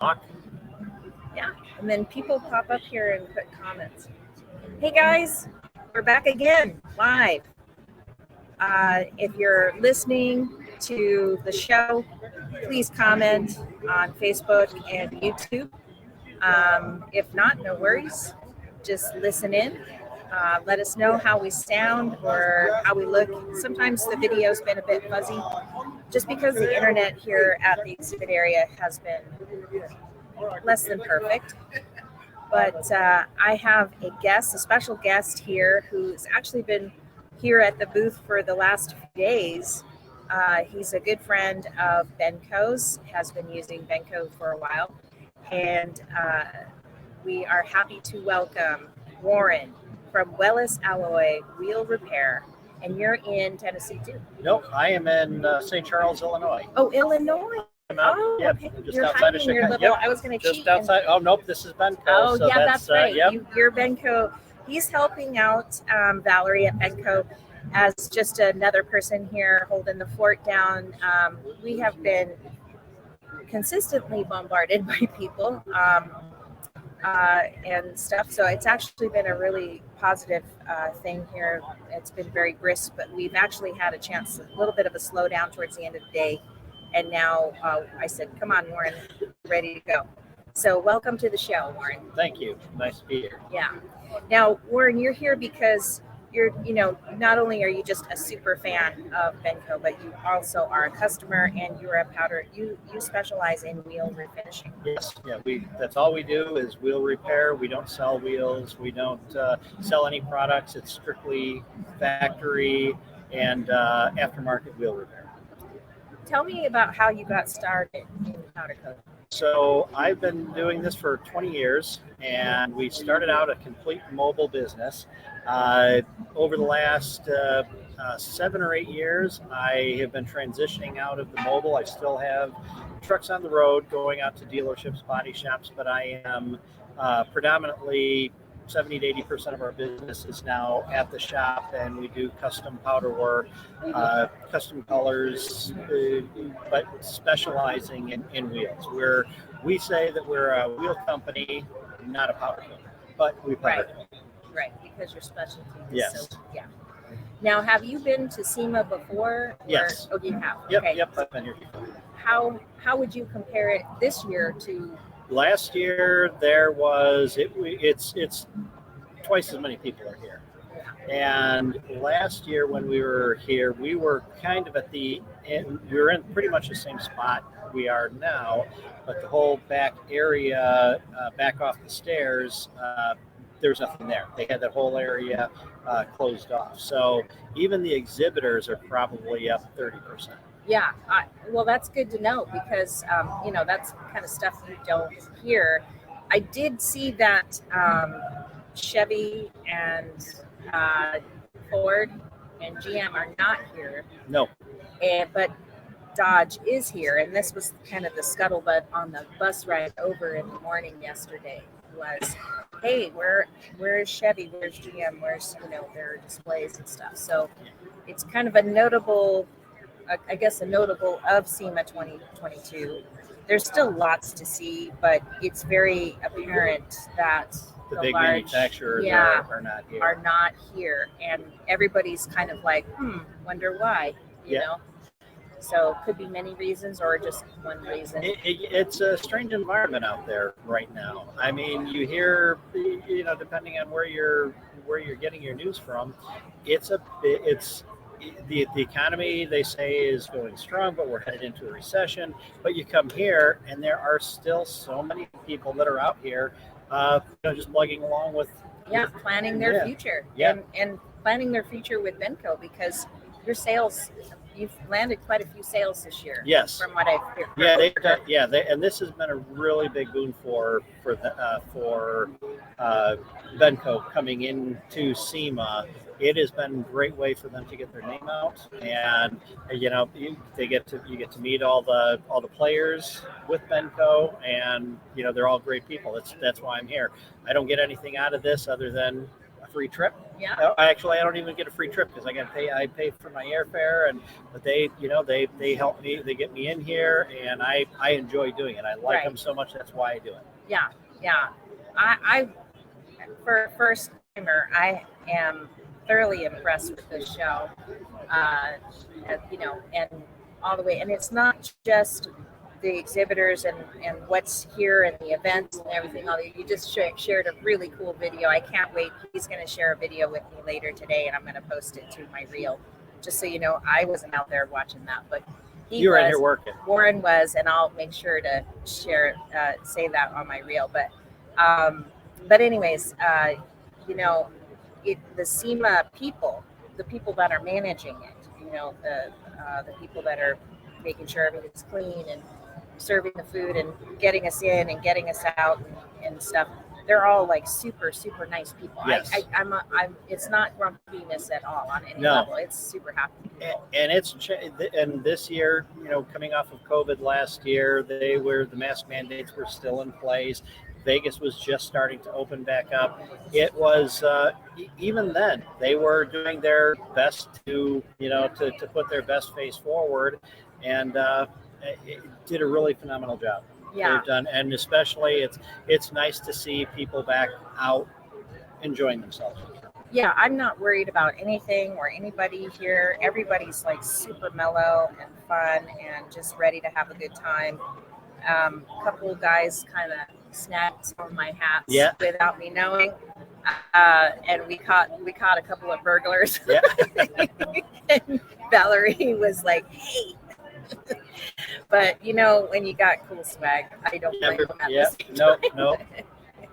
talk. Yeah, and then people pop up here and put comments. Hey guys, we're back again live. If you're listening to the show, please comment on Facebook and YouTube. If not, no worries. Just listen in. Let us know how we sound or how we look. Sometimes the video's been a bit fuzzy, just because the internet here at the exhibit area has been less than perfect. But I have a special guest here who's actually been here at the booth for the last few days. He's a good friend of Benco's, has been using Benco for a while. And we are happy to welcome Warren from Wellis Alloy Wheel Repair. And you're in Tennessee too? Nope, I am in St. Charles, Illinois. Oh, Illinois. Oh, yep, okay. Just You're outside of Chicago. Little, I was going to cheat. Just outside. Oh, nope, this is Benco. Oh, so yeah, that's right. Yep. You're Benco. He's helping out Valerie at Benco as just another person here holding the fort down. We have been consistently bombarded by people and stuff. So it's actually been a really positive thing here. It's been very brisk, but we've actually had a little bit of a slowdown towards the end of the day. And now I said, come on, Warren, ready to go. So welcome to the show, Warren. Thank you. Nice to be here. Yeah. Now, Warren, you're here because you're, not only are you just a super fan of Benco, but you also are a customer and you're a powder. You specialize in wheel refinishing. Yes. Yeah. That's all we do is wheel repair. We don't sell wheels. We don't sell any products. It's strictly factory and aftermarket wheel repair. Tell me about how you got started in powder coating. So I've been doing this for 20 years, and we started out a complete mobile business. Over the last 7 or 8 years, I have been transitioning out of the mobile. I still have trucks on the road going out to dealerships, body shops, but I am predominantly 70 to 80% of our business is now at the shop, and we do custom powder work, custom colors, but specializing in wheels. We say that we're a wheel company, not a powder company, but we powder. Right, because your specialty is yes. So, yeah. Now, have you been to SEMA before? Yes. Oh, you have? Yep, okay. Yep, I've been here before. How would you compare it this year to? Last year there was it's twice as many people are here. And last year when we were here, we were kind of we were in pretty much the same spot we are now, but the whole back area, back off the stairs, there's nothing there. They had that whole area closed off. So even the exhibitors are probably up 30%. Yeah, well, that's good to know because, that's kind of stuff you don't hear. I did see that Chevy and Ford and GM are not here. No. But Dodge is here, and this was kind of the scuttlebutt on the bus ride over in the morning yesterday was, hey, where is Chevy? Where's GM? Where's, their displays and stuff. So it's kind of a notable of SEMA 2022. There's still lots to see, but it's very apparent that the big large manufacturers are not here. And everybody's kind of like, wonder why, you know? So could be many reasons or just one reason. It's a strange environment out there right now. I mean, you hear, depending on where you're getting your news from, the economy, they say, is going strong, but we're headed into a recession. But you come here, and there are still so many people that are out here, just plugging along with planning their future, and planning their future with Benco because your sales. You've landed quite a few sales this year. Yes, from what I've heard. And this has been a really big boon for Benco coming into SEMA. It has been a great way for them to get their name out, and you get to meet all the players with Benco, and they're all great people. That's why I'm here. I don't get anything out of this other than a free trip. Yeah. I don't even get a free trip because I pay for my airfare, but they help me, they get me in here, and I enjoy doing it. I like Right. them so much, that's why I do it. Yeah. I for first timer, I am thoroughly impressed with this show. And all the way, and it's not just the exhibitors and what's here and the events and everything. You just shared a really cool video. I can't wait. He's going to share a video with me later today, and I'm going to post it to my reel. Just so you know, I wasn't out there watching that, but you were in here working. Warren was, and I'll make sure to share say that on my reel. But anyways, the SEMA people, the people that are managing it, the people that are making sure everything's clean and serving the food and getting us in and getting us out and stuff. They're all like super, super nice people. Yes. I'm it's not grumpiness at all on any No. level. It's super happy. And this year, coming off of COVID last year, the mask mandates were still in place. Vegas was just starting to open back up. It was even then they were doing their best to put their best face forward, and it did a really phenomenal job. Yeah. They've done, and especially it's nice to see people back out enjoying themselves. Yeah, I'm not worried about anything or anybody here. Everybody's like super mellow and fun and just ready to have a good time. A couple of guys kind of snagged some of my hats without me knowing, and we caught a couple of burglars. Yeah. And Valerie was like, "Hey." But when you got cool swag, I don't blame them at the same time. No.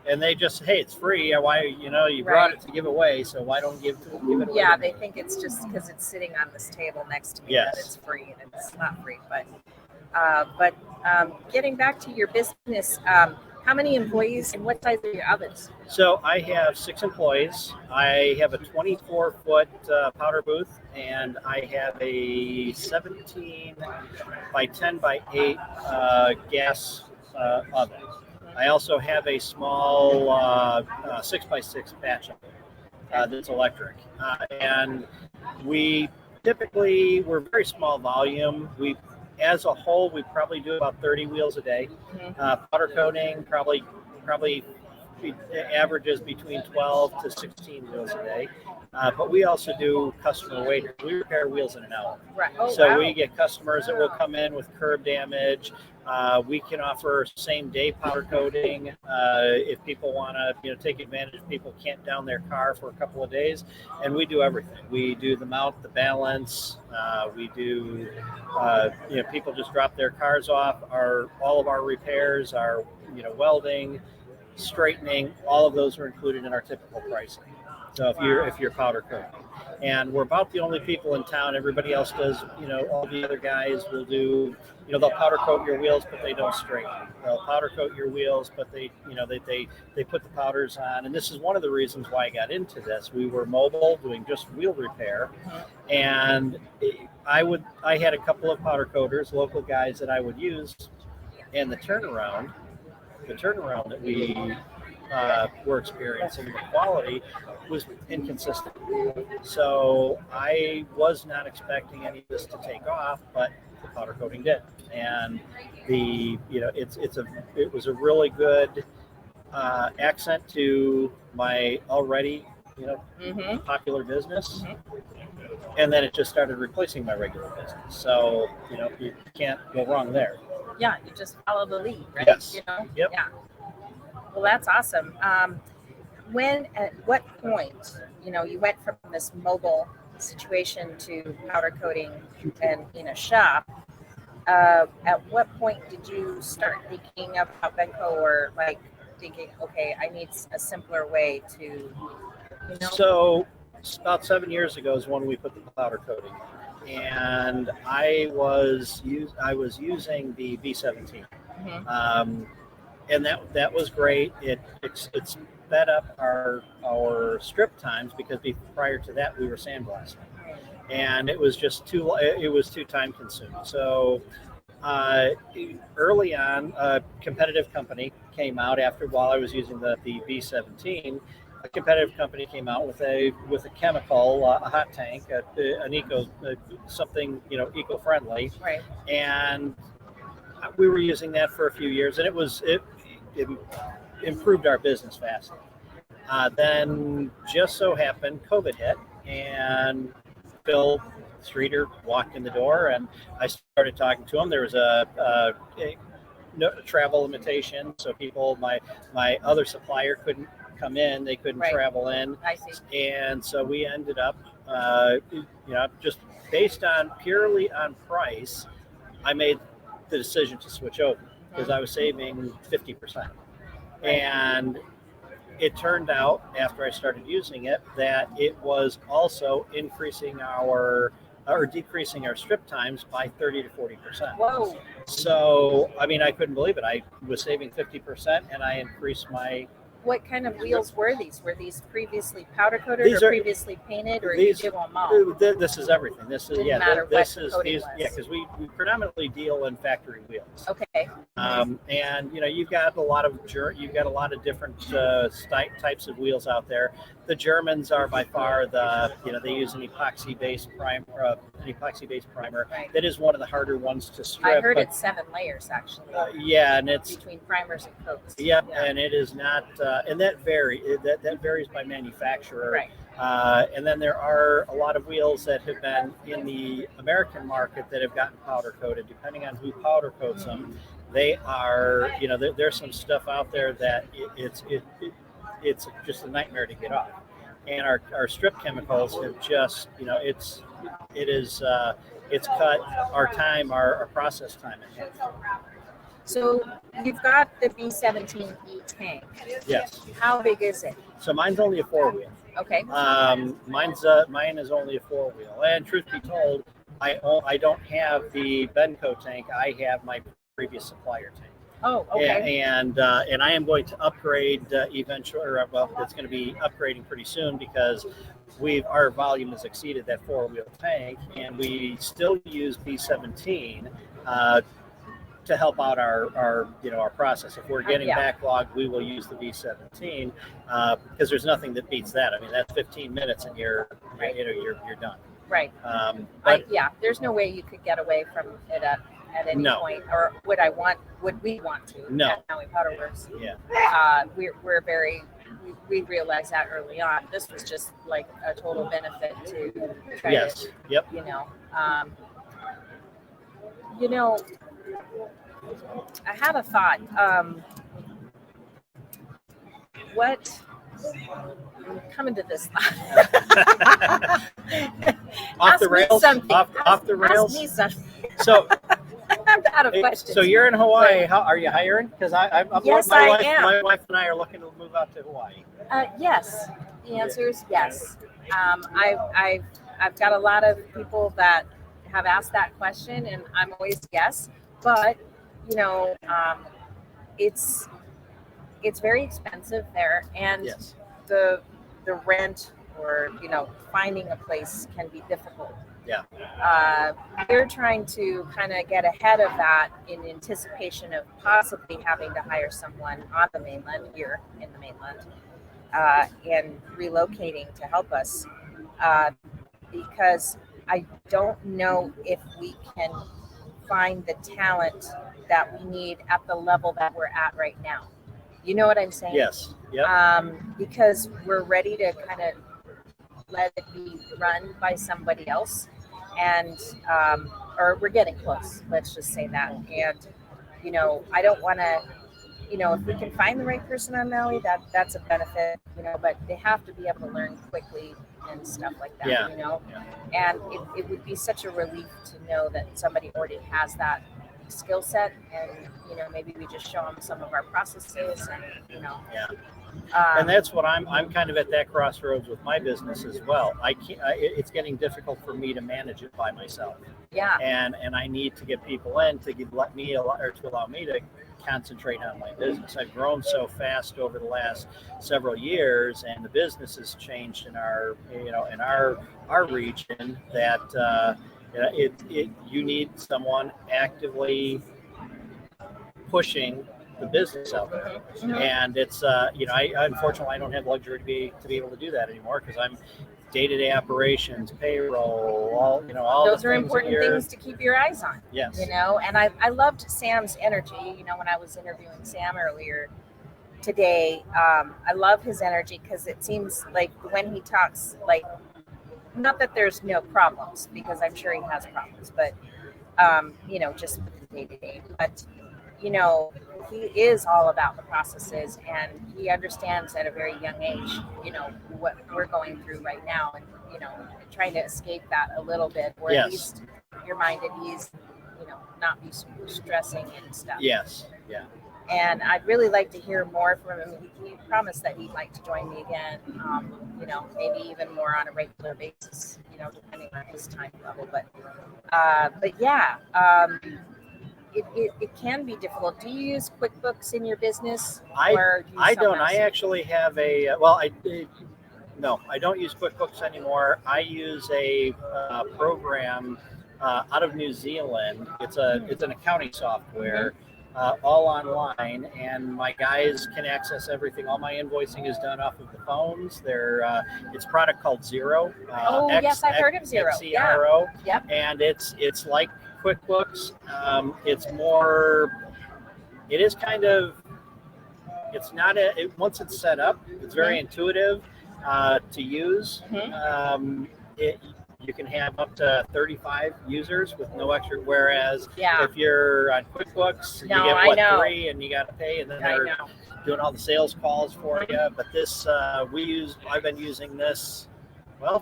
And they just, hey, it's free. Why, you brought it to give away, so why don't give it away? Yeah, they think it's just because it's sitting on this table next to me that it's free, and it's not free. But getting back to your business, how many employees and what size are your ovens? So I have 6 employees. I have a 24-foot powder booth, and I have a 17 by 10 by 8 gas oven. I also have a small 6 by 6 batch oven that's electric. And we're very small volume. As a whole, we probably do about 30 wheels a day. Powder coating probably averages between 12 to 16 wheels a day. But we also do customer waiting. We repair wheels in an hour. Right. We get customers that will come in with curb damage. We can offer same-day powder coating if people want to, take advantage. People camp down their car for a couple of days, and we do everything. We do the mount, the balance. We do, people just drop their cars off. All of our repairs, our welding, straightening, all of those are included in our typical pricing. So if you're powder coating, and we're about the only people in town. Everybody else does, all the other guys will do, they'll powder coat your wheels, but they don't straighten. They'll powder coat your wheels, but they put the powders on. And this is one of the reasons why I got into this. We were mobile, doing just wheel repair, and I had a couple of powder coaters, local guys that I would use, and the turnaround that we were experiencing, the quality was inconsistent. So I was not expecting any of this to take off, but the powder coating did, and it was a really good accent to my already popular business, and then it just started replacing my regular business. So you can't go wrong there. Yeah, you just follow the lead, right? Yes. Yep. Yeah. Well, that's awesome. At what point, you went from this mobile situation to powder coating and in a shop, at what point did you start thinking about Benco, or like thinking, okay, I need a simpler way to, So about 7 years ago is when we put the powder coating on. And I was using the B17. And that was great. It's sped up our strip times, because prior to that we were sandblasting, and it was just too time consuming. So early on, a competitive company came out while I was using the B17, a competitive company came out with a chemical, a hot tank, an something eco-friendly, Right. and we were using that for a few years, and it improved our business vastly. Then just so happened COVID hit, and Phil Streeter walked in the door, and I started talking to him. There was a travel limitation, so my other supplier couldn't come in; they couldn't Right. travel in. I see. And so we ended up, just based on purely on price, I made the decision to switch over because I was saving 50%. And it turned out after I started using it that it was also decreasing our strip times by 30 to 40%. Whoa. So, I mean, I couldn't believe it. I was saving 50% and I increased my. What kind of wheels were these? Were these previously powder coated or previously painted, or you do them all? This is everything. This is Didn't matter what this the is coating these was. because we predominantly deal in factory wheels. Okay. And you've got a lot of different types of wheels out there. The Germans are by far they use an epoxy based primer. Right. That is one of the harder ones to strip. I heard it's 7 layers actually. And it's between primers and coats. Yeah, and it is not, and that varies by manufacturer. Right. And then there are a lot of wheels that have been in the American market that have gotten powder coated. Depending on who powder coats them, they are, there's some stuff out there that it's just a nightmare to get off. And our strip chemicals have just, it's cut our process time in half. So you've got the B17E tank. Yes. How big is it? So mine's only a 4-wheel. Okay. Mine is only a 4-wheel. And truth be told, I don't have the Benco tank. I have my previous supplier tank. Oh, okay. And I am going to upgrade eventually. It's going to be upgrading pretty soon because our volume has exceeded that 4-wheel tank, and we still use B17 to help out our process. If we're getting backlogged, we will use the B17 because there's nothing that beats that. I mean, that's 15 minutes and you're done. Right. There's no way you could get away from it at any point, or would we want to? No. At Maui Powder Works. Yeah. We realized that early on. This was just like a total benefit to try to, Yep. I have a thought. I'm coming to this thought. Off the rails. Off the rails. Ask me something. So I'm out of questions. So you're in Hawaii. How are you hiring? Because Yes, my wife and I are looking to move out to Hawaii. Yes. The answer is yes. I've got a lot of people that have asked that question, and I'm always yes. But it's very expensive there, and yes. the rent or finding a place can be difficult. Yeah. We're trying to kind of get ahead of that in anticipation of possibly having to hire someone on the mainland, here in the mainland, and relocating to help us, because I don't know if we can find the talent that we need at the level that we're at right now. You know what I'm saying? Yes. Yep. Because we're ready to kind of let it be run by somebody else, and or we're getting close. Let's just say that. And I don't want to. If we can find the right person on Maui, that's a benefit. But they have to be able to learn quickly and stuff like that. Yeah. Yeah. And it would be such a relief to know that somebody already has that skill set, and maybe we just show them some of our processes, and Yeah. And that's what I'm kind of at that crossroads with my business as well. It's getting difficult for me to manage it by myself. Yeah. And I need to get people in to allow me to concentrate on my business. I've grown so fast over the last several years, and the business has changed in our region that you need someone actively pushing the business out there. And it's I unfortunately I don't have the luxury to be able to do that anymore because I'm day-to-day operations, payroll, all those the are things important things to keep your eyes on. Yes. And I loved Sam's energy. When I was interviewing Sam earlier today, I love his energy because it seems like when he talks, like, not that there's no problems, because I'm sure he has problems, but just with the day-to-day, but he is all about the processes, and he understands at a very young age, what we're going through right now, and trying to escape that a little bit, or Yes. at least your mind at ease, not be stressing and stuff. Yes. Yeah. And I'd really like to hear more from him. He promised that he'd like to join me again, maybe even more on a regular basis, depending on his time level. But yeah, it can be difficult. Do you use QuickBooks in your business? I don't. I actually have no, I don't use QuickBooks anymore. I use a program out of New Zealand. It's an accounting software. All online, and my guys can access everything. All my invoicing is done off of the phones. It's a product called Xero. Yes, I've heard of Xero. Xero. Yeah. Yep. And it's like QuickBooks. It's more. It is kind of. It's not once it's set up, it's very intuitive to use. You can have up to 35 users with no extra. Whereas if you're on QuickBooks, you get 3, and you got to pay, and then they're doing all the sales calls for you. But this I've been using this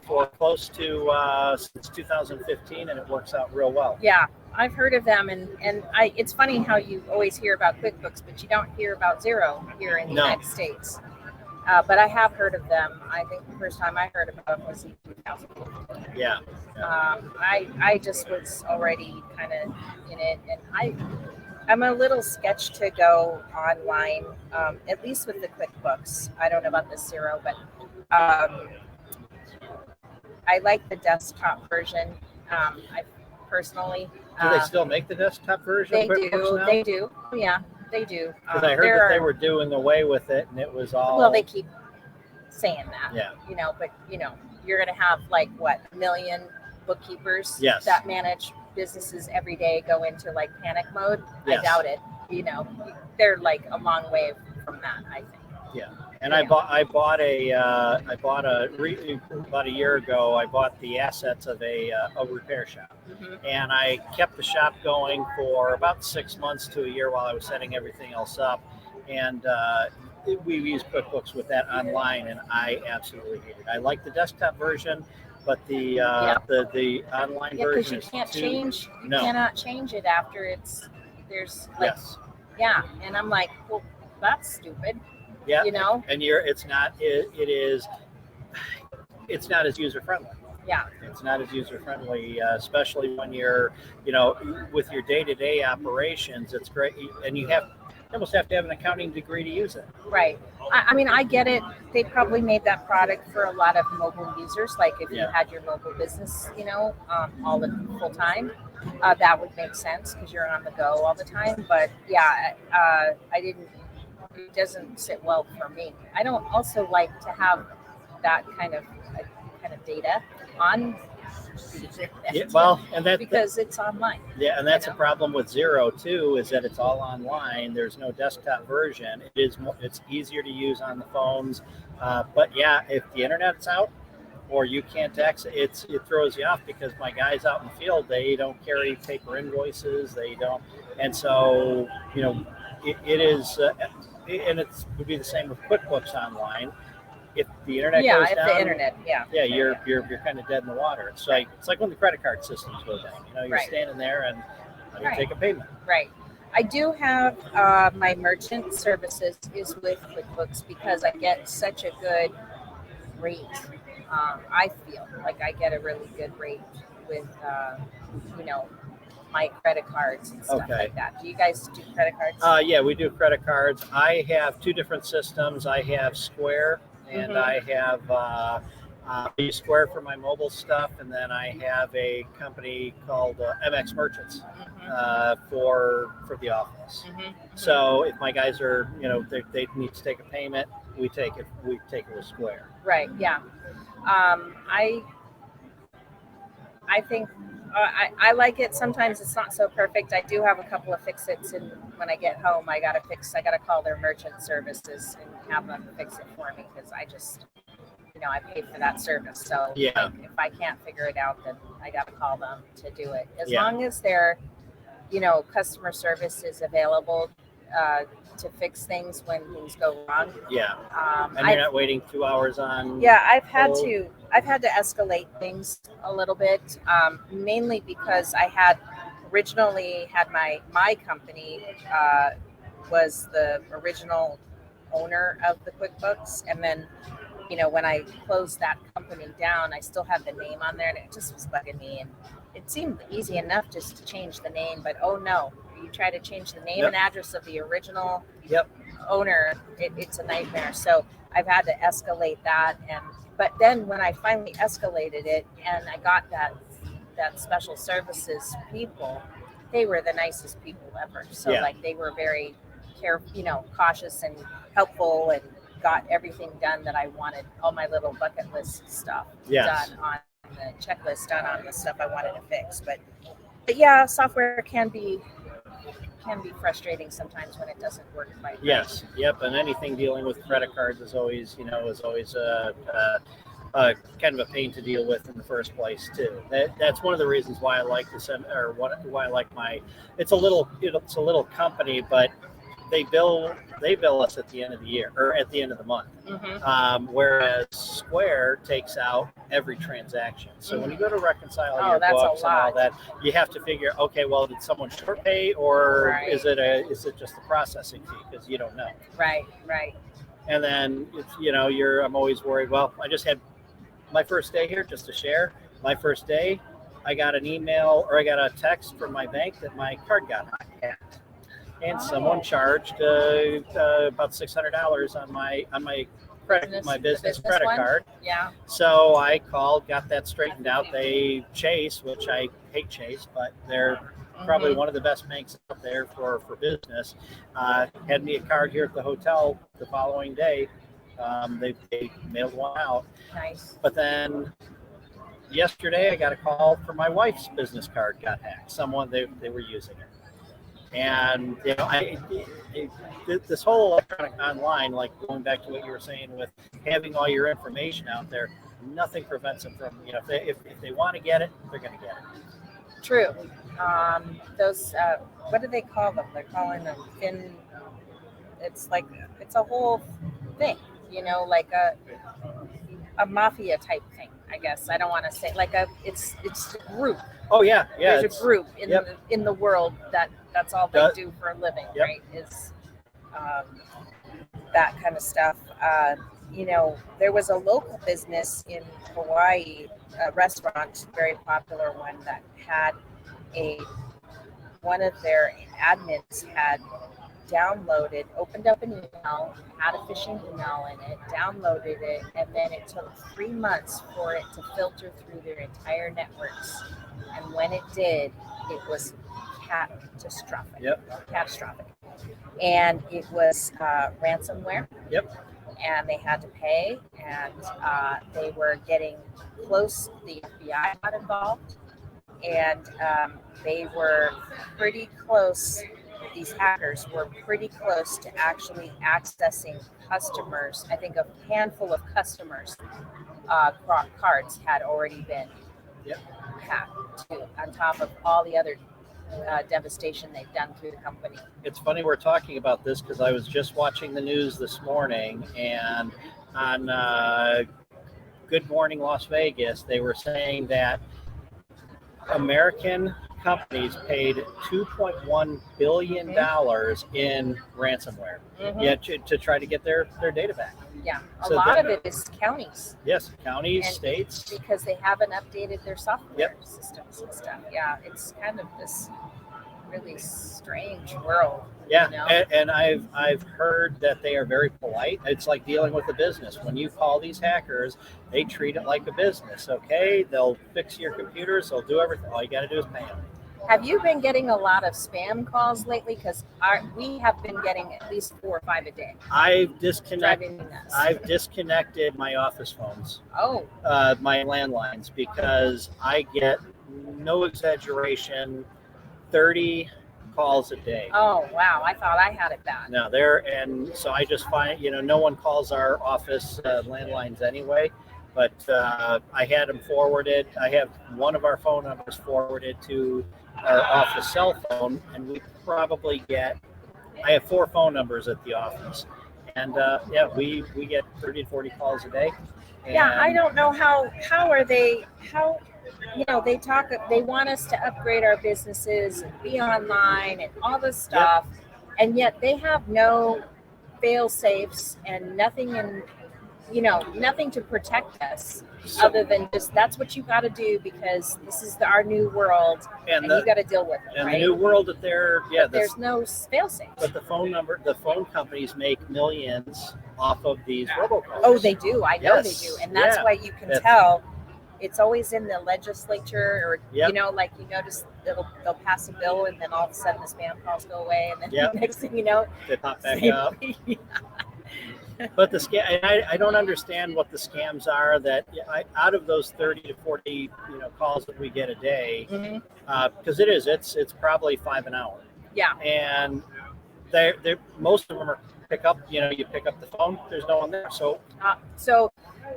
for close to since 2015, and it works out real well. Yeah, I've heard of them, and it's funny how you always hear about QuickBooks, but you don't hear about Xero here in the United States. But I have heard of them. I think the first time I heard about them was in 2015. Yeah. I just was already kind of in it, and I'm a little sketched to go online, at least with the QuickBooks. I don't know about the Xero, but I like the desktop version. I personally. Do they still make the desktop version? They do. Now? They do. Yeah. They do. Because I heard that they were doing away with it, and it was all. Well, they keep saying that. Yeah. But you're going to have like what, 1 million bookkeepers that manage businesses every day go into like panic mode. Yes. I doubt it. They're like a long way from that, I think. Yeah. And about a year ago, I bought the assets of a repair shop, and I kept the shop going for about 6 months to a year while I was setting everything else up, and we used QuickBooks with that online, and I absolutely hate it. I like the desktop version, but the online version because you can't change. You cannot change it after there's like and I'm like, well, that's stupid. Yeah, and it's not as user friendly. Yeah, it's not as user friendly, especially when you're with your day-to-day operations. It's great, and you almost have to have an accounting degree to use it. Right. I mean, I get it. They probably made that product for a lot of mobile users. Like if you had your mobile business, all the full time, that would make sense because you're on the go all the time. But it doesn't sit well for me. I don't also like to have that kind of data on because it's online. Yeah, and that's a problem with Xero too, is that it's all online. There's no desktop version. It's easier to use on the phones, but if the internet's out or you can't access it throws you off because my guys out in the field, they don't carry paper invoices. They don't, and so it is. And it would be the same with QuickBooks online. If the internet goes down, you're kind of dead in the water. It's like when the credit card systems go down. You're standing there and you take a payment. Right. I do have my merchant services is with QuickBooks because I get such a good rate. I feel like I get a really good rate with my credit cards and stuff like that. Do you guys do credit cards? Yeah, we do credit cards. I have 2 different systems. I have Square and I have I use Square for my mobile stuff, and then I have a company called MX Merchants for the office. So if my guys are, they need to take a payment, we take it with Square. Right. Yeah. I think I like it. Sometimes it's not so perfect. I do have a couple of fix-its, and when I get home, I gotta call their merchant services and have them fix it for me, because I just, I paid for that service. So Yeah. if I can't figure it out, then I gotta call them to do it. As Yeah. long as their, customer service is available to fix things when things go wrong. Yeah. And you're not waiting 2 hours on. Yeah, I've had to escalate things a little bit, mainly because I had originally had my company was the original owner of the QuickBooks, and then when I closed that company down, I still had the name on there, and it just was bugging me. And it seemed easy enough just to change the name, but oh no, you try to change the name and address of the original owner, it's a nightmare. So I've had to escalate that, but then when I finally escalated it and I got that special services people, they were the nicest people ever. So like they were very cautious and helpful, and got everything done that I wanted, all my little bucket list stuff done on the checklist, done on the stuff I wanted to fix. But yeah, software can be frustrating sometimes when it doesn't work right. Yes. Yep. And anything dealing with credit cards is always kind of a pain to deal with in the first place too. That's one of the reasons why I like this, or why I like it's a little company, but they bill us at the end of the year, or at the end of the month. Whereas Square takes out every transaction. So when you go to reconcile your books and all that, you have to figure, okay, well, did someone short pay, or is it just the processing fee? Because you don't know. Right. And then I'm always worried. Well, I just had my first day here, just to share. My first day, I got an email, or I got a text from my bank that my card got hacked. And someone charged about $600 on my business credit card. Yeah. So I called, got that straightened out. They Chase, which I hate Chase, but they're probably one of the best banks out there for business. Had me a card here at the hotel the following day. They mailed one out. Nice. But then yesterday I got a call from my wife's business card got hacked. Someone they were using it. And this whole electronic online, like going back to what you were saying with having all your information out there, nothing prevents them from, if they want to get it, they're going to get it. True. Those what do they call them? They're calling them fin. It's a whole thing, like a mafia type thing. I guess I don't want to say it's a group. Oh yeah. There's a group in the world that's all they do for a living, right? Is that kind of stuff. There was a local business in Hawaii, a restaurant, very popular one, that had one of their admins had opened up an email, had a phishing email in it, downloaded it, and then it took 3 months for it to filter through their entire networks. And when it did, it was catastrophic. Catastrophic. And it was ransomware. And they had to pay, and they were getting close. The FBI got involved, and they were pretty close. These hackers were pretty close to actually accessing customers. I think a handful of customers' cards had already been hacked too, on top of all the other devastation they've done through the company. It's funny we're talking about this, because I was just watching the news this morning, and on Good Morning Las Vegas, they were saying that American companies paid $2.1 billion in ransomware to try to get their data back. Yeah, a lot of it is counties. Yes, counties, and states. Because they haven't updated their software systems and stuff. Yeah, it's kind of this really strange world. Yeah, You know? and I've heard that they are very polite. It's like dealing with a business. When you call these hackers, they treat it like a business. Okay, they'll fix your computers. They'll do everything. All you got to do is pay them. Have you been getting a lot of spam calls lately? Because we have been getting at least 4 or 5 a day. I've disconnected. Driving me nuts. I've disconnected my office phones, Oh, my landlines, because I get, no exaggeration, 30 calls a day. oh, wow. I thought I had it bad. No, and so I just find, no one calls our office landlines anyway, but I had them forwarded. I have one of our phone numbers forwarded to our office cell phone, and we probably I have 4 phone numbers at the office, and we get 30 to 40 calls a day. Yeah, I don't know how they want us to upgrade our businesses and be online and all this stuff, and yet they have no fail safes and nothing nothing to protect us other than just that's what you got to do because this is our new world and you got to deal with it. And right? the new world that there's no fail safes. But the phone companies make millions off of these robocalls. Oh, they do. I know Yes. they do, and that's why you can tell. It's always in the legislature, or like you notice they'll pass a bill, and then all of a sudden the spam calls go away, and then the next thing you know, they pop back up. But the scam, and I don't understand what the scams are. That out of those 30 to 40 calls that we get a day, because it's probably 5 an hour. Yeah, and they're most of them are pick up. You pick up the phone. There's no one there. So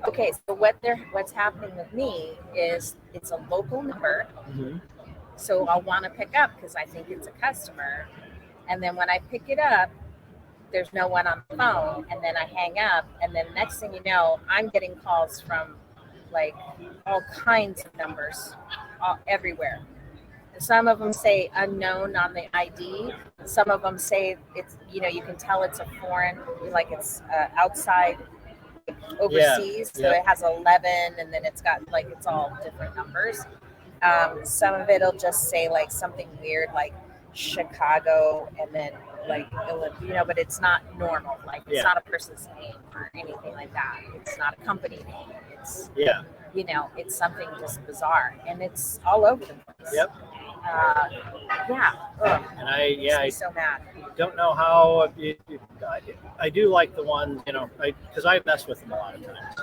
okay. So what's happening with me is it's a local number. Mm-hmm. So I'll want to pick up because I think it's a customer, and then when I pick it up, there's no one on the phone, and then I hang up, and then next thing you know, I'm getting calls from like all kinds of numbers everywhere. Some of them say unknown on the ID. Some of them say it's you can tell it's a foreign, like it's outside overseas. So it has 11, and then it's got like it's all different numbers. Some of it'll just say like something weird like Chicago, and then like but it's not normal. Like it's not a person's name or anything like that. It's not a company name. It's it's something just bizarre, and it's all over the place. Yep. And I so mad. Don't know how. I do like the ones, because I mess with them a lot of times.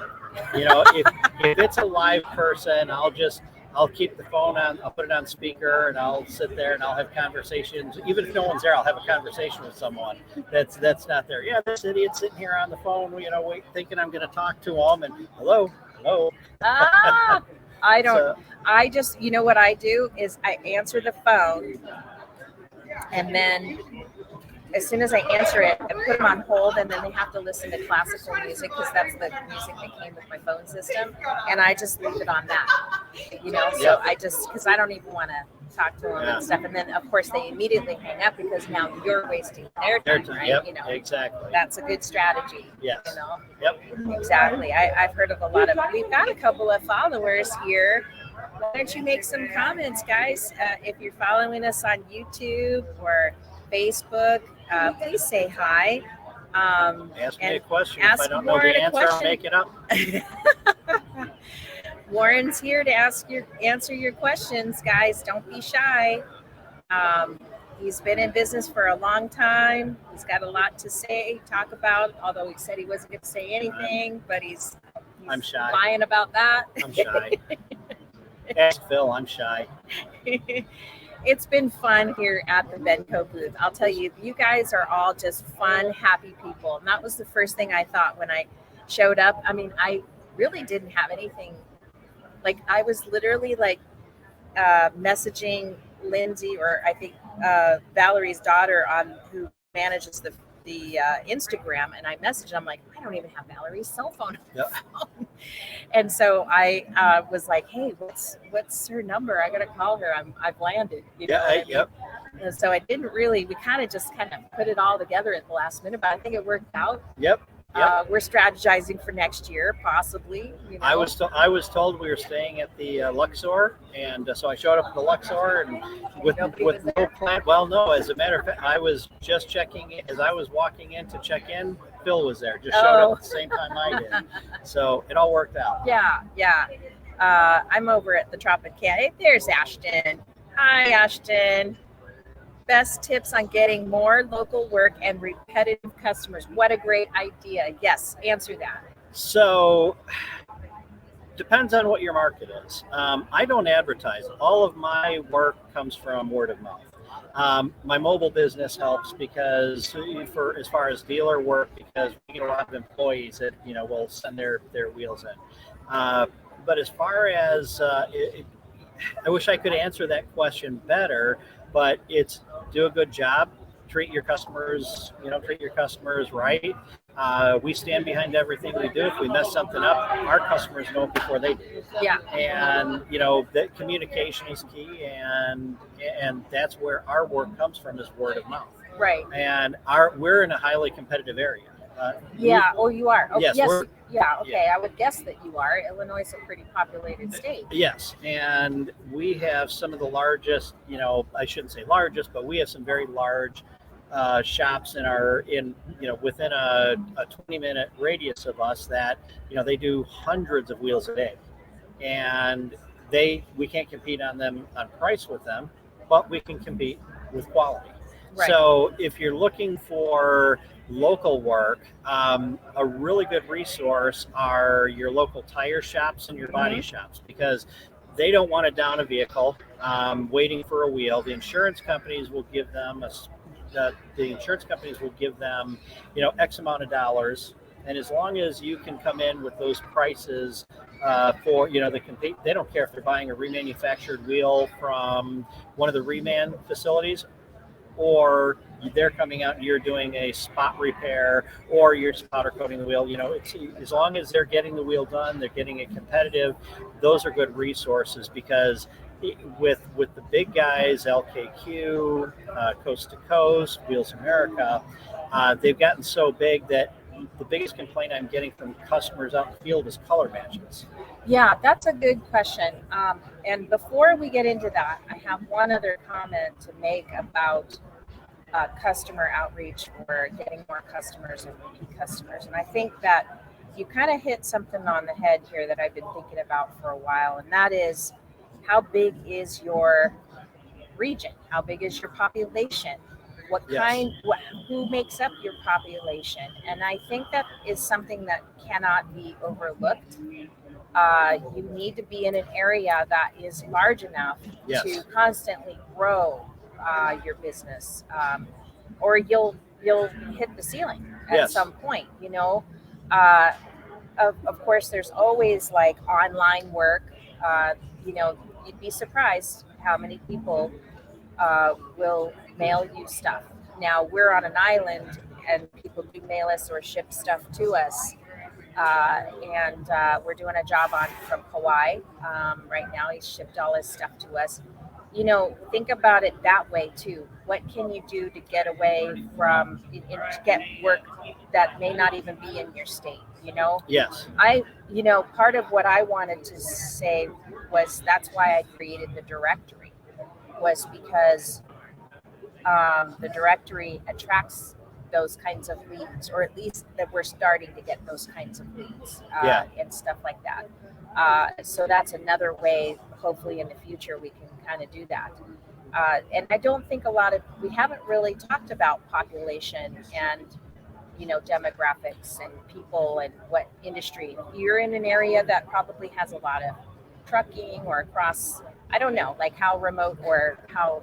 If it's a live person, I'll keep the phone on. I'll put it on speaker, and I'll sit there and I'll have conversations. Even if no one's there, I'll have a conversation with someone that's not there. Yeah, this idiot's sitting here on the phone, thinking I'm going to talk to him, and hello. I don't. I just, what I do is I answer the phone, and then as soon as I answer it, I put them on hold, and then they have to listen to classical music because that's the music that came with my phone system, and I just leave it on that. So I just because I don't even want to talk to them and stuff, and then of course they immediately hang up because now you're wasting their time, right? Yep, exactly. That's a good strategy. Yes. Yep. Exactly. I've heard of a lot of. We've got a couple of followers here. Why don't you make some comments, guys? If you're following us on YouTube or Facebook, please say hi. Ask me a question. If I don't know the answer, I'll make it up. Warren's here to answer your questions, guys. Don't be shy. He's been in business for a long time. He's got a lot to talk about, although he said he wasn't going to say anything, but he's I'm shy. Lying about that. I'm shy. Ask Phil, I'm shy. It's been fun here at the Benco booth. I'll tell you, you guys are all just fun, happy people. And that was the first thing I thought when I showed up. I mean, I really didn't have anything. Like, I was literally like messaging Lindsay, or I think Valerie's daughter, who manages the Instagram, and I messaged. I'm like, I don't even have Valerie's cell phone. Phone. And so I was like, hey, what's her number? I gotta call her. I've landed. Yep. And so I didn't really. We kind of put it all together at the last minute, but I think it worked out. Yep. Yep. We're strategizing for next year, possibly. You know? I was told we were staying at the Luxor, and so I showed up at the Luxor, and with no plan. Well, no, as a matter of fact, I was just checking in. As I was walking in to check in, Phil was there. Just showed up at the same time I did, so it all worked out. Yeah. I'm over at the Tropicana. There's Ashton. Hi, Ashton. Best tips on getting more local work and repetitive customers. What a great idea. Yes, answer that. So, depends on what your market is. I don't advertise. All of my work comes from word of mouth. My mobile business helps because for as far as dealer work, because we get a lot of employees that will send their wheels in. But as far as I wish I could answer that question better, but it's do a good job, treat your customers right. We stand behind everything we do. If we mess something up, our customers know it before they do. Yeah. And that communication is key, and that's where our work comes from, is word of mouth. Right. And we're in a highly competitive area. Yeah. Oh, you are. Oh, yes. Yeah. Okay. Yeah. I would guess that you are. Illinois is a pretty populated state. Yes, and we have some of the largest. I shouldn't say largest, but we have some very large shops within a 20-minute radius of us that they do hundreds of wheels a day, and we can't compete on price with them, but we can compete with quality. Right. So if you're looking for local work, a really good resource are your local tire shops and your body shops, because they don't want to down a vehicle waiting for a wheel. The insurance companies will give them X amount of dollars, and as long as you can come in with those prices for they don't care if they're buying a remanufactured wheel from one of the reman facilities, or they're coming out and you're doing a spot repair, or you're powder coating the wheel. It's, as long as they're getting the wheel done, they're getting it competitive. Those are good resources, because with the big guys, LKQ, Coast to Coast, Wheels America, they've gotten so big that the biggest complaint I'm getting from customers out in the field is color matches. Yeah, that's a good question. And before we get into that, I have one other comment to make about customer outreach for getting more customers and repeat customers. And I think that you kind of hit something on the head here that I've been thinking about for a while, and that is, how big is your region? How big is your population? Who makes up your population? And I think that is something that cannot be overlooked. You need to be in an area that is large enough to constantly grow your business, or you'll hit the ceiling at some point. Of course, there's always like online work. You'd be surprised how many people will mail you stuff. Now, we're on an island, and people do mail us or ship stuff to us. And we're doing a job from Hawaii right now. He shipped all his stuff to us. Think about it that way too. What can you do to get away from, to get work that may not even be in your state? Yes. Part of what I wanted to say was, that's why I created the directory, was because the directory attracts those kinds of leads, or at least that we're starting to get those kinds of leads and stuff like that. So that's another way, hopefully in the future, we can kind of do that. And I don't think we haven't really talked about population and, demographics and people and what industry. You're in an area that probably has a lot of trucking, or across, I don't know, like how remote, or how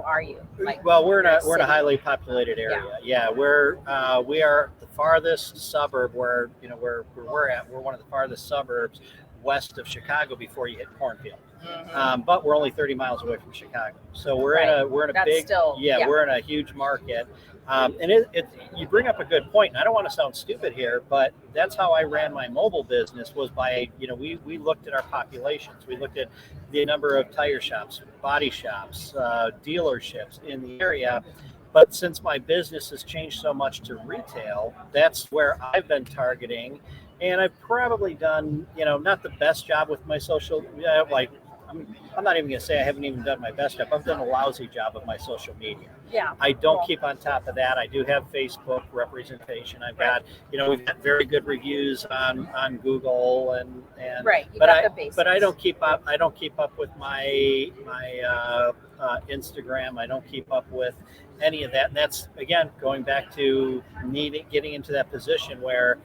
are you? We're in a highly populated area. Yeah, we are the farthest suburb where we're at. We're one of the farthest suburbs west of Chicago before you hit Cornfield. Mm-hmm. But we're only 30 miles away from Chicago, so we're in a big we're in a huge market. And you bring up a good point, and I don't want to sound stupid here, but that's how I ran my mobile business, was by, we looked at our populations. We looked at the number of tire shops, body shops, dealerships in the area, But since my business has changed so much to retail, that's where I've been targeting. And I've probably done, not the best job with my social, I'm not even going to say I haven't even done my best job. I've done a lousy job of my social media. Yeah. I don't keep on top of that. I do have Facebook representation. I've got, we've got very good reviews on Google and right. But I don't keep up. I don't keep up with my Instagram. I don't keep up with any of that. And that's again going back to getting into that position where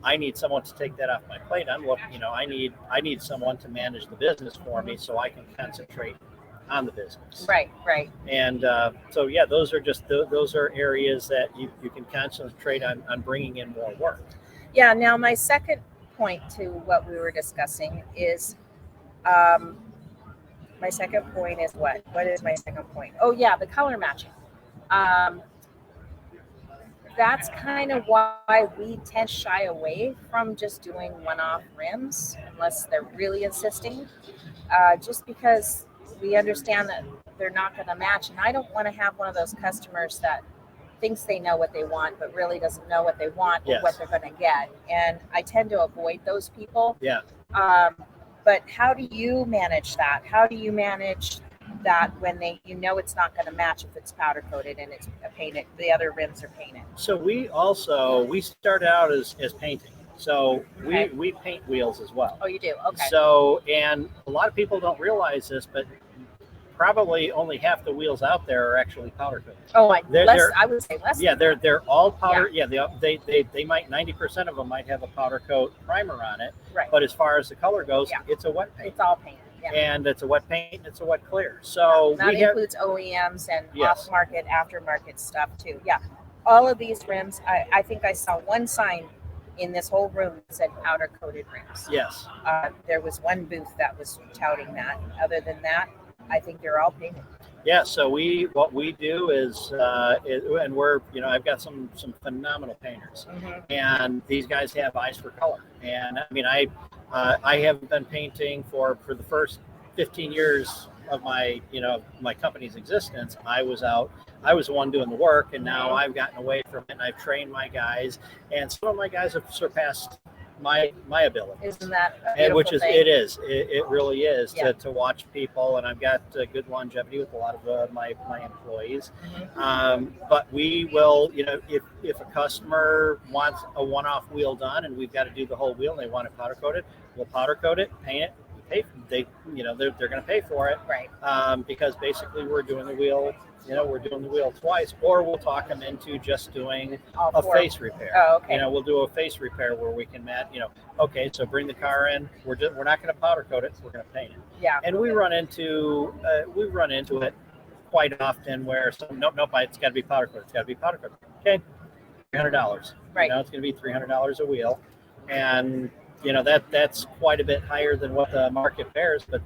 I need someone to take that off my plate. I need someone to manage the business for me so I can concentrate on the business. Right. And so, yeah, those are areas that you can concentrate on bringing in more work. Yeah. Now, my second point to what we were discussing is, my second point is what? What is my second point? Oh, yeah, the color matching. That's kind of why we tend to shy away from just doing one-off rims unless they're really insisting, just because we understand that they're not going to match. And I don't want to have one of those customers that thinks they know what they want but really doesn't know what they want or what they're going to get. And I tend to avoid those people. Yeah. But how do you manage that? How do you manage that when it's not going to match if it's powder coated and it's painted, the other rims are painted? So we started out as painting. So we paint wheels as well. Oh, you do? Okay. So, and a lot of people don't realize this, but probably only half the wheels out there are actually powder coated. Oh, I would say less. Yeah, they're all powder. Yeah, they might 90% of them might have a powder coat primer on it. Right. But as far as the color goes, it's a wet paint. It's all painted. Yeah. And it's a wet paint and it's a wet clear. So that includes OEMs and off-market, aftermarket stuff too. Yeah, all of these rims. I think I saw one sign in this whole room that said powder coated rims. Yes. There was one booth that was touting that. Other than that, I think they're all painted. Yeah. So what we do is and we're I've got some phenomenal painters, and these guys have eyes for color. And I mean I have been painting for the first 15 years of my my company's existence. I was the one doing the work, and now I've gotten away from it and I've trained my guys, and some of my guys have surpassed my ability. Isn't that a beautiful thing? It really is to watch people, and I've got good longevity with a lot of my employees. But we will, if a customer wants a one-off wheel done and we've got to do the whole wheel and they want it powder coated, we'll powder coat it, paint it. They're going to pay for it, right? Because basically we're doing the wheel. We're doing the wheel twice, or we'll talk them into just doing a face repair. Oh, okay. We'll do a face repair where we can okay, so bring the car in. We're not going to powder coat it. We're going to paint it. Yeah. And we run into it quite often where nope, it's got to be powder coated. It's got to be powder coated. Okay, $300. Right. It's going to be $300 a wheel, and that's quite a bit higher than what the market bears. But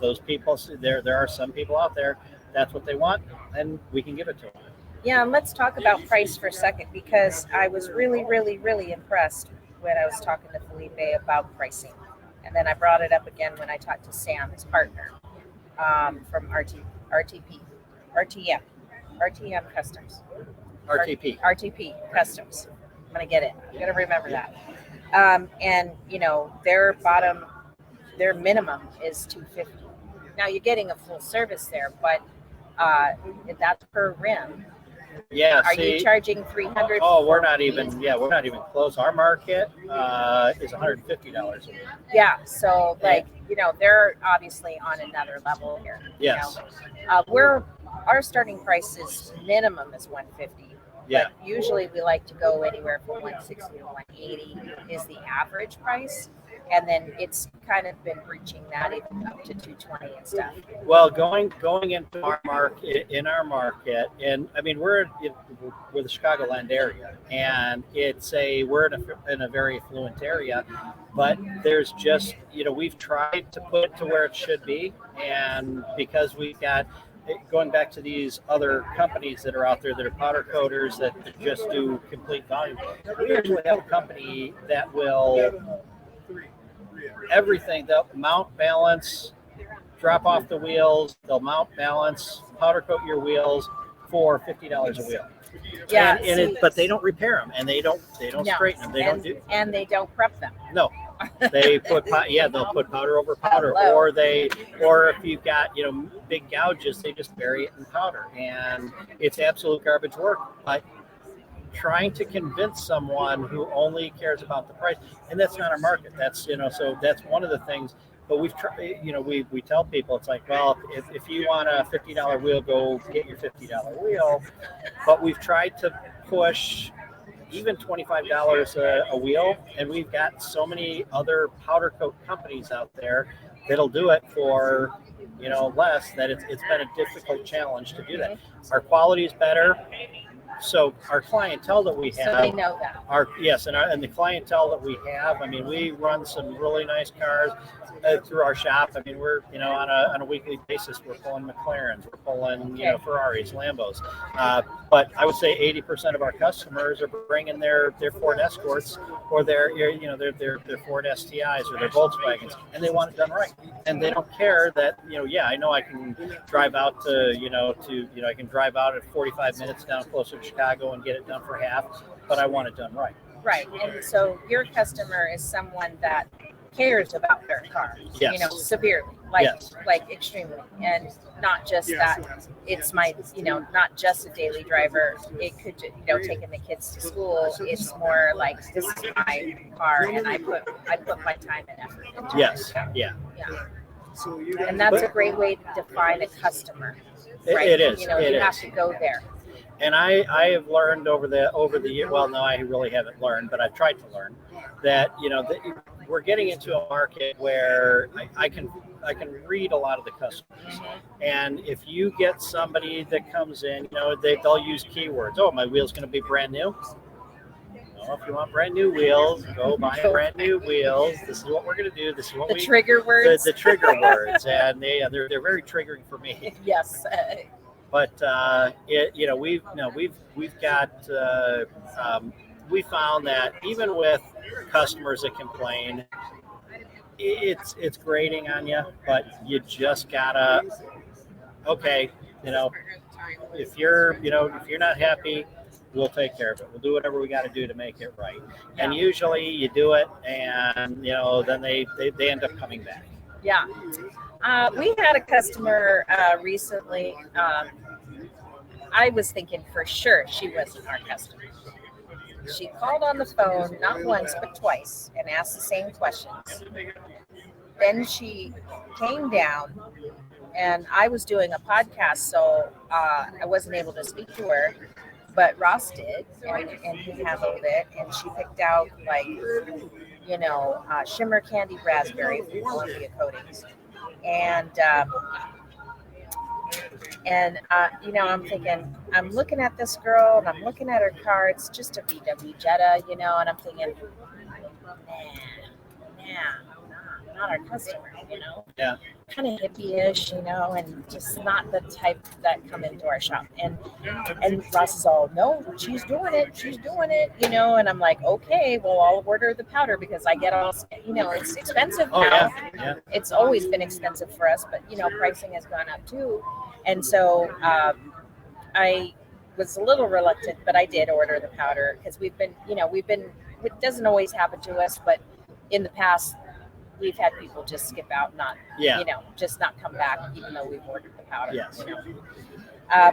those people, there are some people out there. That's what they want, and we can give it to them. Yeah, and let's talk about price for a second, because I was really, really, really impressed when I was talking to Felipe about pricing. And then I brought it up again when I talked to Sam, his partner, from RTM Customs. RTP Customs. I'm going to get it. I'm going to remember that. And, their minimum is $250. Now you're getting a full service there, but that's per rim. Yeah. Are you charging $300? Oh, we're not even close. Our market is $150 a week. Yeah. So they're obviously on another level here. Yes. Our starting price is minimum is $150. Yeah. But usually we like to go anywhere from $160 to $180 is the average price. And then it's kind of been reaching that even up to $220 and stuff. Well, going into our market, and I mean we're the Chicagoland area, and we're in a very affluent area, but there's just we've tried to put it to where it should be, and because we've got going back to these other companies that are out there that are powder coaters that just do complete volume, we usually have a company that will everything. They'll mount, balance, drop off the wheels, they'll mount, balance, powder coat your wheels, for $50 a wheel. Yeah, But they don't repair them, and they don't no. straighten them. And they don't prep them. No, they put they'll put powder over powder, Hello. or if you've got big gouges, they just bury it in powder, and it's absolute garbage work. But trying to convince someone who only cares about the price, and that's not our market. That's so that's one of the things. But we've tried, we tell people, it's like, well, if you want a $50 wheel, go get your $50 wheel. But we've tried to push even $25 a wheel, and we've got so many other powder coat companies out there that'll do it for less, that it's been a difficult challenge to do that. Our quality is better. So our clientele that we have, So they know that. And the clientele that we have, I mean, we run some really nice cars through our shop. I mean, we're on a weekly basis, we're pulling McLarens, we're pulling Ferraris, Lambos. But I would say 80% of our customers are bringing their Ford Escorts or their Ford STIs or their Volkswagens, and they want it done right. And they don't care that I know I can drive out I can drive out at 45 minutes down closer to Chicago and get it done for half, but I want it done right. Right. And so your customer is someone that cares about their car, severely, like extremely, and not just that it's my, not just a daily driver. It could, taking the kids to school. It's more like, this is my car, and I put my time and effort into it. Yes. Yeah. And that's a great way to define a customer. Right? It is. You have to go there. And I have learned over the year. Well, no, I really haven't learned, but I've tried to learn that we're getting into a market where I can read a lot of the customers, and if you get somebody that comes in, they'll use keywords. Oh, my wheel's going to be brand new. Well, if you want brand new wheels, go buy brand new wheels. This is what we're going to do. This is what trigger words. The trigger words, and they're very triggering for me. Yes. But we found that even with customers that complain, it's grating on you, but you just gotta if you're not happy, we'll take care of it. We'll do whatever we got to do to make it right. And usually you do it, and then they end up coming back. Yeah. We had a customer recently. I was thinking for sure she wasn't our customer. She called on the phone not once but twice and asked the same questions. Then she came down, and I was doing a podcast, so I wasn't able to speak to her, but Ross did, and he handled it, and she picked out shimmer candy raspberry for Columbia coatings. And I'm thinking, I'm looking at this girl, and I'm looking at her car. It's just a VW Jetta, and I'm thinking, not our customer, Yeah. kind of hippie-ish, and just not the type that come into our shop. And Ross is all, no, she's doing it, and I'm like, okay, well, I'll order the powder because I get all, it's expensive now. Yeah. It's always been expensive for us, but, pricing has gone up too. And so I was a little reluctant, but I did order the powder because we've been, it doesn't always happen to us, but in the past, we've had people just skip out, just not come back, even though we've ordered the powder. Yes.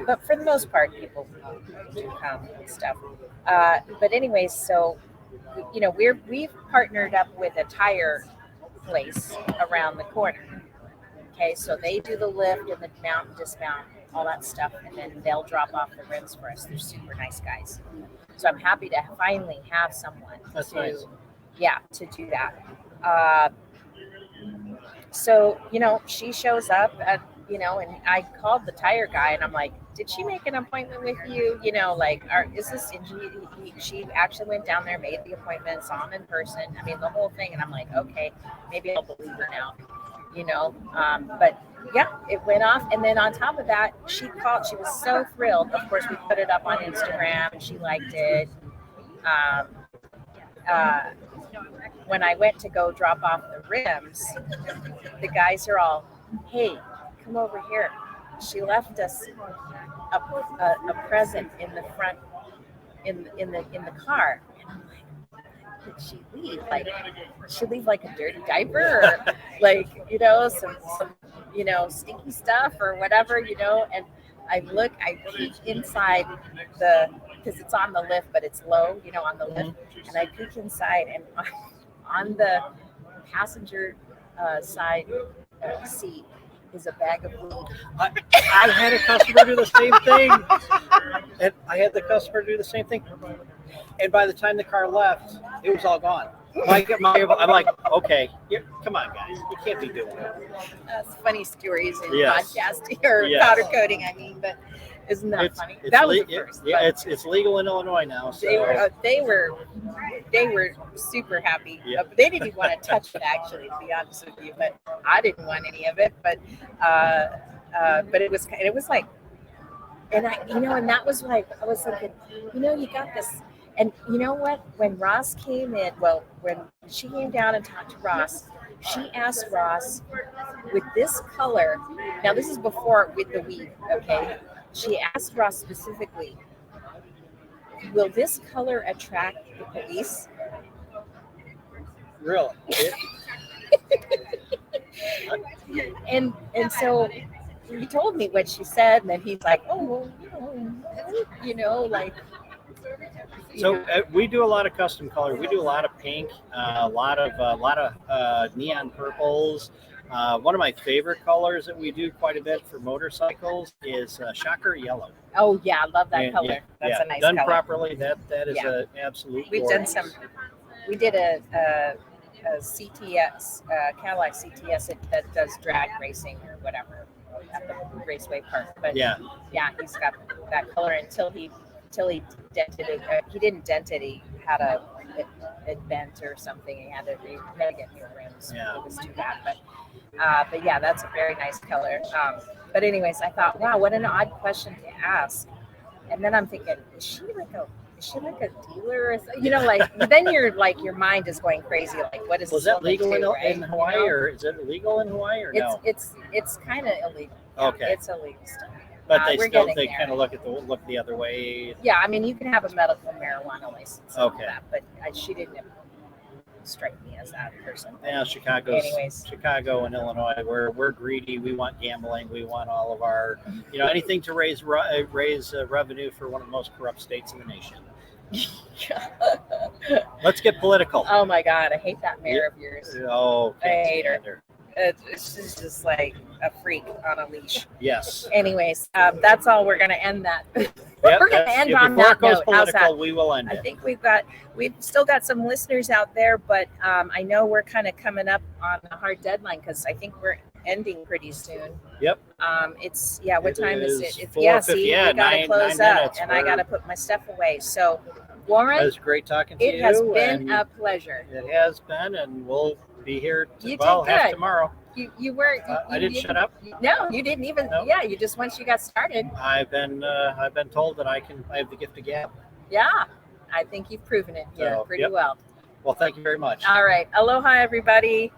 But for the most part, people do come and stuff. But anyways, so, we've partnered up with a tire place around the corner. Okay, so they do the lift and the mount and dismount, all that stuff, and then they'll drop off the rims for us. They're super nice guys. So I'm happy to finally have someone to do that. So, she shows up at, and I called the tire guy, and I'm like, did she make an appointment with you? Is this, and she actually went down there, made the appointment, saw him in person. I mean, the whole thing. And I'm like, okay, maybe I'll believe her now, but yeah, it went off. And then on top of that, she called, she was so thrilled. Of course, we put it up on Instagram and she liked it. When I went to go drop off the rims, the guys are all, hey, come over here. She left us a present in the front in the car, and I'm like, did she leave? Like, did she leave like a dirty diaper, or like, some stinky stuff or whatever, And I peek inside because it's on the lift, but it's low, on the lift, and I peek inside, and on the passenger side seat is a bag of weed. I had a customer do the same thing. And I had the customer do the same thing. And by the time the car left, it was all gone. I'm like, okay, come on, guys. You can't be doing that. That's funny stories in Yes. podcasting or Yes. powder coating, but isn't that funny? That was the first. Yeah, it's legal in Illinois now. So. They were super happy. Yeah. They didn't even want to touch it, actually, to be honest with you. But I didn't want any of it. But it was like, and and that was like, I was thinking, you got this. And you know what? When Ross came in, when she came down and talked to Ross, she asked Ross, with this color, now this is before with the weed, okay? She asked Ross specifically, will this color attract the police? Really? And so he told me what she said, and then he's like, oh, well, like. So we do a lot of custom color. We do a lot of pink, a lot of neon purples. One of my favorite colors that we do quite a bit for motorcycles is shocker yellow. Oh yeah, I love that color. That's a nice done color. Properly, that is an absolute. We've gorgeous. done some. We did a CTS, Cadillac CTS that does drag racing or whatever at the Raceway Park. But yeah, he's got that color until he dented it. He didn't dent it. He had it bent or something. He had to get new rims. Yeah. It was too bad. But yeah, that's a very nice color. But anyways, I thought, wow, what an odd question to ask. And then I'm thinking, is she like a dealer? Or then your mind is going crazy. Like, what is? Was that legal in right? Hawaii, or is it illegal in Hawaii, or no? It's kind of illegal. Okay. It's illegal stuff. But they kind of look the other way. Yeah, I mean, you can have a medical marijuana license. Okay. That, but she didn't strike me as that person. Yeah, Chicago and Illinois, we're greedy. We want gambling. We want all of our, anything to raise revenue for one of the most corrupt states in the nation. Let's get political. Oh my God, I hate that mayor of yours. Oh, I hate her. It's just like a freak on a leash. Yes. Anyways, that's all. We're going to end that. We're going to end on that note. How's that? We will end it. I think we've still got some listeners out there, but I know we're kind of coming up on a hard deadline because I think we're ending pretty soon. Yep. It's what time is it? It's 4:50. we gotta close up, minutes. And I gotta put my stuff away. So, Warren, it was great talking to you. It has been a pleasure. It has been, and we'll be here half tomorrow. You weren't. I didn't shut up. No, you didn't even. Nope. Yeah, you just once you got started. I've been told that I have the gift of gab. Yeah, I think you've proven it. Yeah, pretty well. Well, thank you very much. All right, aloha, everybody.